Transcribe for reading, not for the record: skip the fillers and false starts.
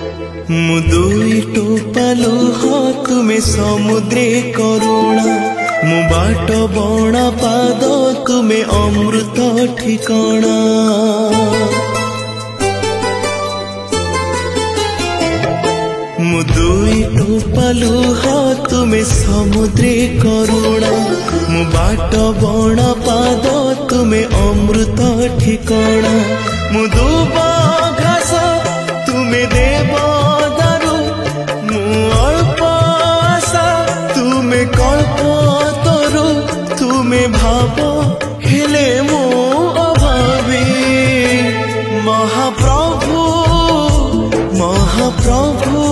मु दुई टोपा लुह तुमे समुद्रे करुणा मु बाट बणा पाद तुमे अमृत ठिकाना। मु दुई टोपा लुह तुमे समुद्रे करुणा मु बाट बणा पाद तुमे अमृत ठिकाना। मु दुबा घास तुमे देव दारु मु अल्प आशा तुमे कल्प तरु तुमे भाव हेले मु अभावी। महाप्रभु महाप्रभु